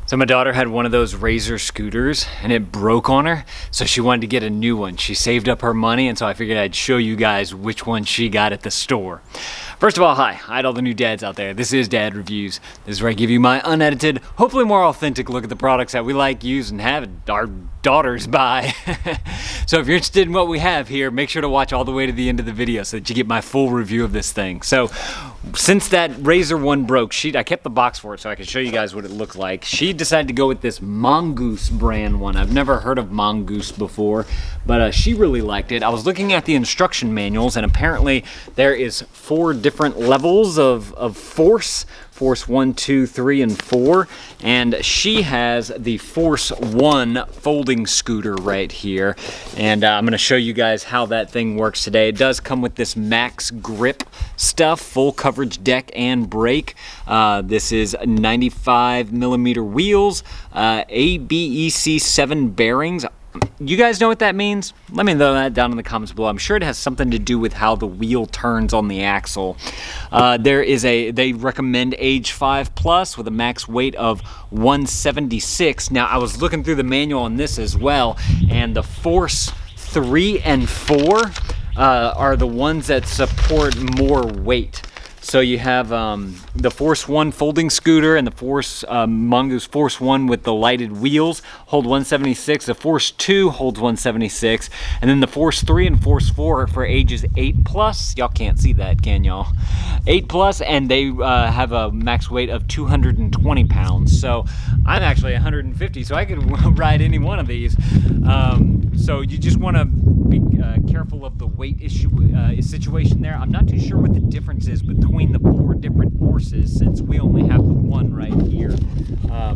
So my daughter had one of those Razor scooters and it broke on her, so she wanted to get a new one. She saved up her money, and so I figured I'd show you guys which one she got at the store. First of all, hi to all the new dads out there. This is Dad Reviews. This is where I give you my unedited, hopefully more authentic look at the products that we like, use, and have our daughters buy. So if you're interested in what we have here, make sure to watch all the way to the end of the video so that you get my full review of this thing. So since that Razor one broke, I kept the box for it so I could show you guys what it looked like. She decided to go with this Mongoose brand one. I've never heard of Mongoose before, but she really liked it. I was looking at the instruction manuals, and apparently there is 4 different levels of force. Force 1, 2, 3, and 4, and she has the Force 1 folding scooter right here, and I'm going to show you guys how that thing works today. It does come with this max grip stuff, full coverage deck and brake. This is 95 millimeter wheels, ABEC 7 bearings. You guys know what that means? Let me know that down in the comments below. I'm sure it has something to do with how the wheel turns on the axle. They recommend age 5+ with a max weight of 176. Now, I was looking through the manual on this as well, and the Force 3 and 4 are the ones that support more weight. So you have the Force 1 folding scooter and the Mongoose Force 1 with the lighted wheels hold 176. The Force 2 holds 176. And then the Force 3 and Force 4 are for ages 8+. Y'all can't see that, can y'all? 8+, and they have a max weight of 220 pounds. So I'm actually 150, so I could ride any one of these. So you just want to be careful of the weight situation there. I'm not too sure what the difference is between the 4 different forces, since we only have the one right here.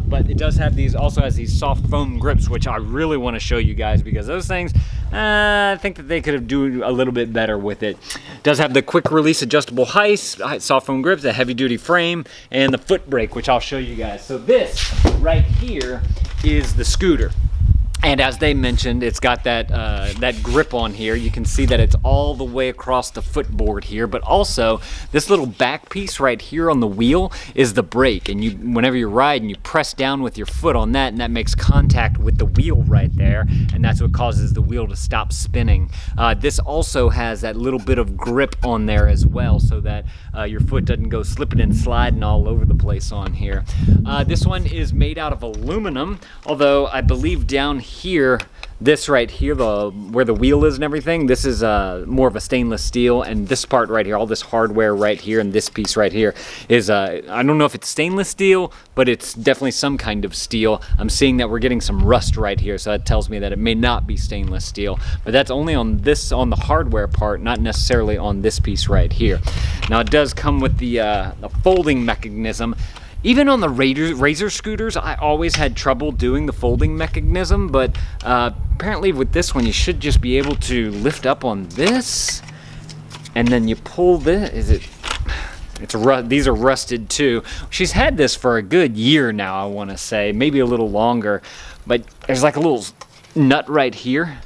But it does have also has these soft foam grips, which I really want to show you guys, because those things, I think that they could have done a little bit better with it. It does have the quick release adjustable soft foam grips, a heavy duty frame, and the foot brake, which I'll show you guys. So this right here is the scooter. And as they mentioned, it's got that grip on here. You can see that it's all the way across the footboard here, but also this little back piece right here on the wheel is the brake. And whenever you're riding, you press down with your foot on that, and that makes contact with the wheel right there, and that's what causes the wheel to stop spinning. This also has that little bit of grip on there as well, so that your foot doesn't go slipping and sliding all over the place on here. This one is made out of aluminum, although I believe down here, this right here, where the wheel is and everything, this is more of a stainless steel, and this part right here, all this hardware right here, and this piece right here is I don't know if it's stainless steel, but it's definitely some kind of steel. I'm seeing that we're getting some rust right here, so that tells me that it may not be stainless steel, but that's only on the hardware part, not necessarily on this piece right here. Now, it does come with the folding mechanism. Even on the Razor scooters, I always had trouble doing the folding mechanism, but apparently with this one, you should just be able to lift up on this, and then you pull this. These are rusted too. She's had this for a good year now, I want to say, maybe a little longer, but there's like a little nut right here.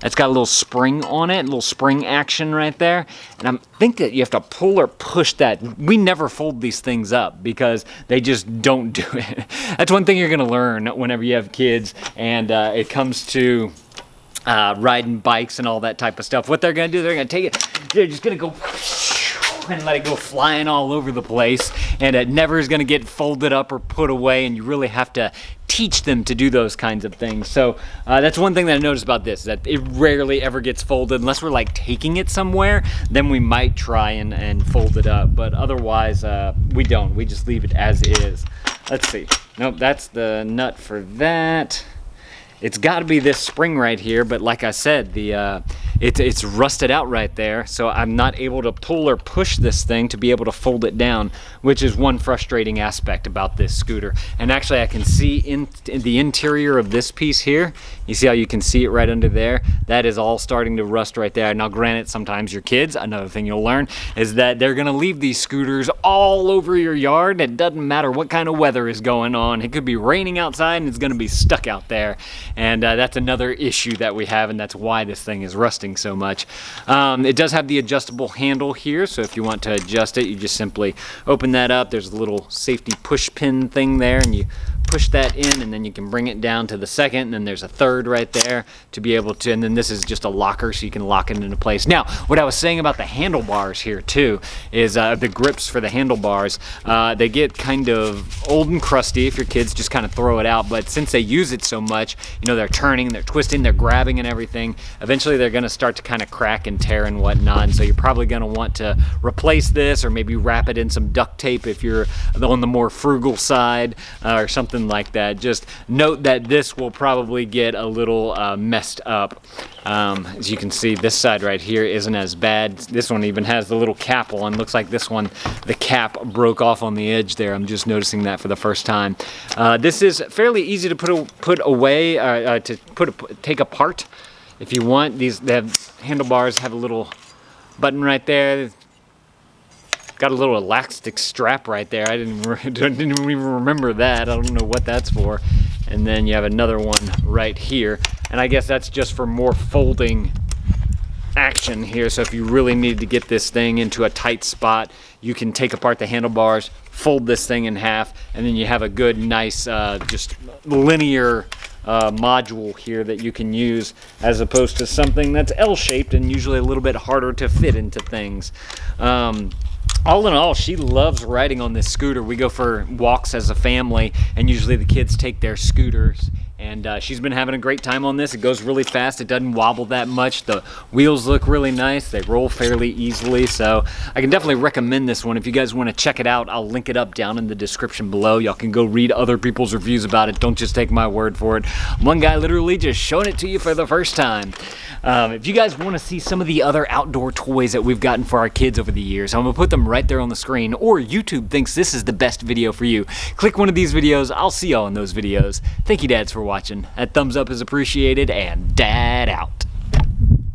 It's got a little spring on it, a little spring action right there. And I think that you have to pull or push that. We never fold these things up because they just don't do it. That's one thing you're gonna learn whenever you have kids and it comes to riding bikes and all that type of stuff. What they're gonna do, they're gonna take it, they're just gonna go and let it go flying all over the place, and it never is going to get folded up or put away, and you really have to teach them to do those kinds of things. So that's one thing that I noticed about this, that it rarely ever gets folded unless we're like taking it somewhere. Then we might try and fold it up, but otherwise we don't. We just leave it as is. Let's see. Nope, that's the nut for that. It's got to be this spring right here, but like I said, it's rusted out right there, so I'm not able to pull or push this thing to be able to fold it down, which is one frustrating aspect about this scooter. And actually, I can see in the interior of this piece here, you see how you can see it right under there? That is all starting to rust right there. Now, granted, sometimes your kids, another thing you'll learn, is that they're going to leave these scooters all over your yard. It doesn't matter what kind of weather is going on. It could be raining outside and it's going to be stuck out there. And that's another issue that we have, and that's why this thing is rusting thing so much. It does have the adjustable handle here, so if you want to adjust it, you just simply open that up. There's a little safety push pin thing there, and you push that in, and then you can bring it down to the second, and then there's a third right there to be able to, and then this is just a locker so you can lock it into place. Now, what I was saying about the handlebars here too is the grips for the handlebars, they get kind of old and crusty if your kids just kind of throw it out, but since they use it so much, you know, they're turning, they're twisting, they're grabbing and everything, eventually they're going to start to kind of crack and tear and whatnot, and so you're probably going to want to replace this or maybe wrap it in some duct tape if you're on the more frugal side or something like that. Just note that this will probably get a little messed up. As you can see, this side right here isn't as bad. This one even has the little cap on. Looks like this one, the cap broke off on the edge there. I'm just noticing that for the first time. This is fairly easy to put away, take apart if you want. These handlebars have a little button right there. Got a little elastic strap right there. I didn't even remember that. I don't know what that's for. And then you have another one right here. And I guess that's just for more folding action here. So if you really need to get this thing into a tight spot, you can take apart the handlebars, fold this thing in half, and then you have a good, nice, just linear module here that you can use, as opposed to something that's L-shaped and usually a little bit harder to fit into things. All in all, she loves riding on this scooter. We go for walks as a family, and usually the kids take their scooters. And she's been having a great time on this. It goes really fast. It doesn't wobble that much. The wheels look really nice. They roll fairly easily. So I can definitely recommend this one. If you guys want to check it out, I'll link it up down in the description below. Y'all can go read other people's reviews about it. Don't just take my word for it. One guy literally just showing it to you for the first time. If you guys want to see some of the other outdoor toys that we've gotten for our kids over the years, I'm going to put them right there on the screen. Or YouTube thinks this is the best video for you. Click one of these videos. I'll see y'all in those videos. Thank you, dads, for watching. That thumbs up is appreciated, and Dad out.